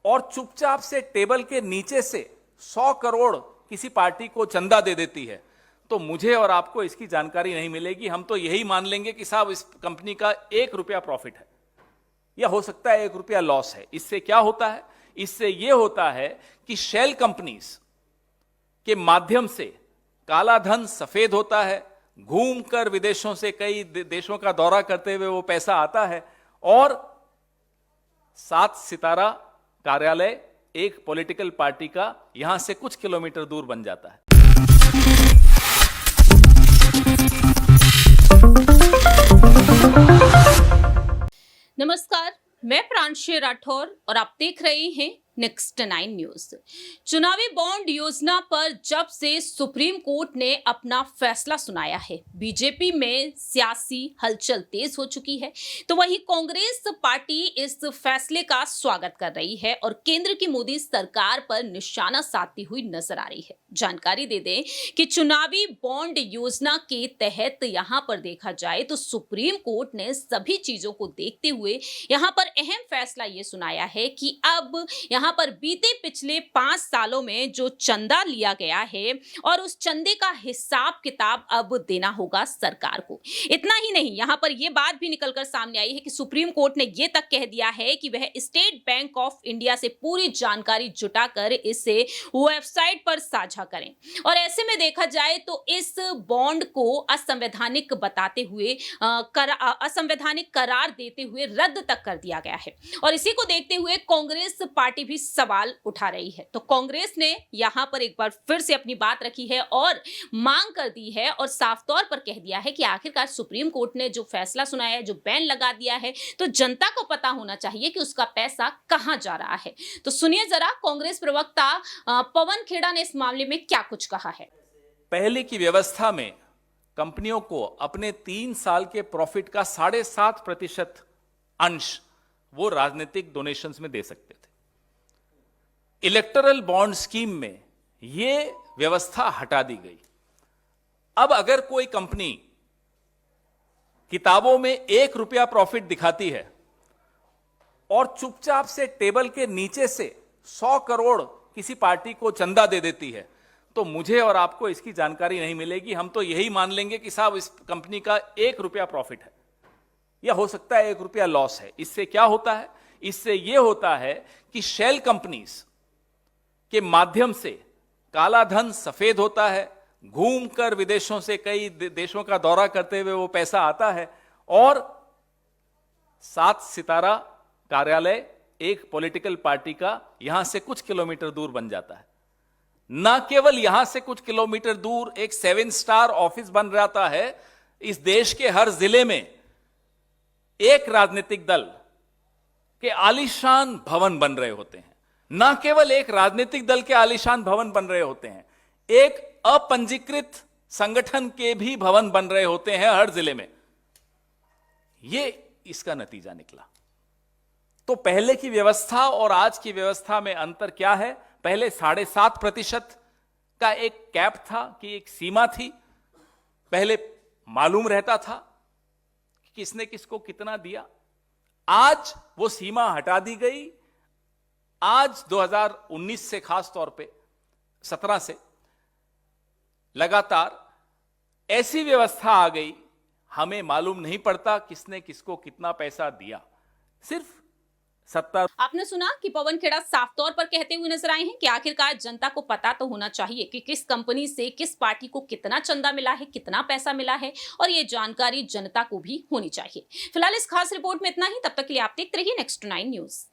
और चुपचाप से टेबल के नीचे से 100 करोड़ किसी पार्टी को चंदा दे देती है, तो मुझे और आपको इसकी जानकारी नहीं मिलेगी। हम तो यही मान लेंगे कि साहब इस कंपनी का 1 रुपया प्रॉफिट है, या हो सकता है 1 रुपया लॉस है। इससे क्या होता है? इससे यह होता है कि शेल कंपनीज के माध्यम से काला धन सफेद होता है, घूमकर विदेशों से कई देशों का दौरा करते हुए वो पैसा आता है, और 7 सितारा कार्यालय एक पॉलिटिकल पार्टी का यहां से कुछ किलोमीटर दूर बन जाता है। नमस्कार, मैं प्रांशी राठौर और आप देख रहे हैं नेक्स्ट 9 न्यूज। चुनावी बॉन्ड योजना पर जब से सुप्रीम कोर्ट ने अपना फैसला सुनाया है, बीजेपी में सियासी हलचल तेज हो चुकी है, तो वहीं कांग्रेस पार्टी इस फैसले का स्वागत कर रही है और केंद्र की मोदी सरकार पर निशाना साधती हुई नजर आ रही है। जानकारी दे दें कि चुनावी बॉन्ड योजना के तहत यहां पर देखा जाए तो सुप्रीम कोर्ट ने सभी चीजों को देखते हुए यहां पर अहम फैसला ये सुनाया है कि अब यहां पर बीते पिछले 5 सालों में जो चंदा लिया गया है और उस चंदे का हिसाब किताब अब देना होगा सरकार को। इतना ही नहीं, यहां पर यह बात भी निकलकर सामने आई है कि सुप्रीम कोर्ट ने यह तक कह दिया है कि वह स्टेट बैंक ऑफ इंडिया से पूरी जानकारी जुटाकर इसे वेबसाइट पर साझा करें। और ऐसे में देखा जाए तो इस बॉन्ड को असंवैधानिक बताते हुए असंवैधानिक करार देते हुए रद्द तक कर दिया गया है। और इसी को देखते हुए कांग्रेस पार्टी भी सवाल उठा रही है। तो कांग्रेस ने यहां पर एक बार फिर से अपनी बात रखी है और मांग कर दी है और साफ तौर पर कह दिया है कि आखिरकार सुप्रीम कोर्ट ने जो फैसला सुनाया है, जो बैन लगा दिया है, तो जनता को पता होना चाहिए कि उसका पैसा कहां जा रहा है। तो सुनिए जरा कांग्रेस प्रवक्ता पवन खेड़ा ने इस मामले में क्या कुछ कहा है। पहले की व्यवस्था में कंपनियों को अपने 3 साल के प्रॉफिट का 7.5% अंश वो राजनीतिक डोनेशंस में दे सकते थे। इलेक्टोरल बॉन्ड स्कीम में यह व्यवस्था हटा दी गई। अब अगर कोई कंपनी किताबों में 1 रुपया प्रॉफिट दिखाती है और चुपचाप से टेबल के नीचे से 100 करोड़ किसी पार्टी को चंदा दे देती है, तो मुझे और आपको इसकी जानकारी नहीं मिलेगी। हम तो यही मान लेंगे कि साहब इस कंपनी का 1 रुपया प्रॉफिट है, या हो सकता है 1 रुपया लॉस है। इससे क्या होता है? इससे यह होता है कि शेल कंपनीज के माध्यम से काला धन सफेद होता है, घूमकर विदेशों से कई देशों का दौरा करते हुए वो पैसा आता है, और 7 सितारा कार्यालय एक पॉलिटिकल पार्टी का यहां से कुछ किलोमीटर दूर बन जाता है। ना केवल यहां से कुछ किलोमीटर दूर एक 7 स्टार ऑफिस बन जाता है, इस देश के हर जिले में एक राजनीतिक दल के आलीशान भवन बन रहे होते हैं। ना केवल एक राजनीतिक दल के आलीशान भवन बन रहे होते हैं, एक अपंजीकृत संगठन के भी भवन बन रहे होते हैं हर जिले में। यह इसका नतीजा निकला। तो पहले की व्यवस्था और आज की व्यवस्था में अंतर क्या है? पहले 7.5% का एक कैप था, कि एक सीमा थी। पहले मालूम रहता था कि किसने किसको कितना दिया। आज वो सीमा हटा दी गई। आज 2019 से, खास तौर पे 17 से लगातार ऐसी व्यवस्था आ गई, हमें मालूम नहीं पड़ता किसने किसको कितना पैसा दिया। सिर्फ सत्ता। आपने सुना कि पवन खेड़ा साफ तौर पर कहते हुए नजर आए हैं कि आखिरकार जनता को पता तो होना चाहिए कि किस कंपनी से किस पार्टी को कितना चंदा मिला है, कितना पैसा मिला है, और ये जानकारी जनता को भी होनी चाहिए। फिलहाल इस खास रिपोर्ट में इतना ही। तब तक के लिए आप देखते रहिए नेक्स्ट 9 न्यूज।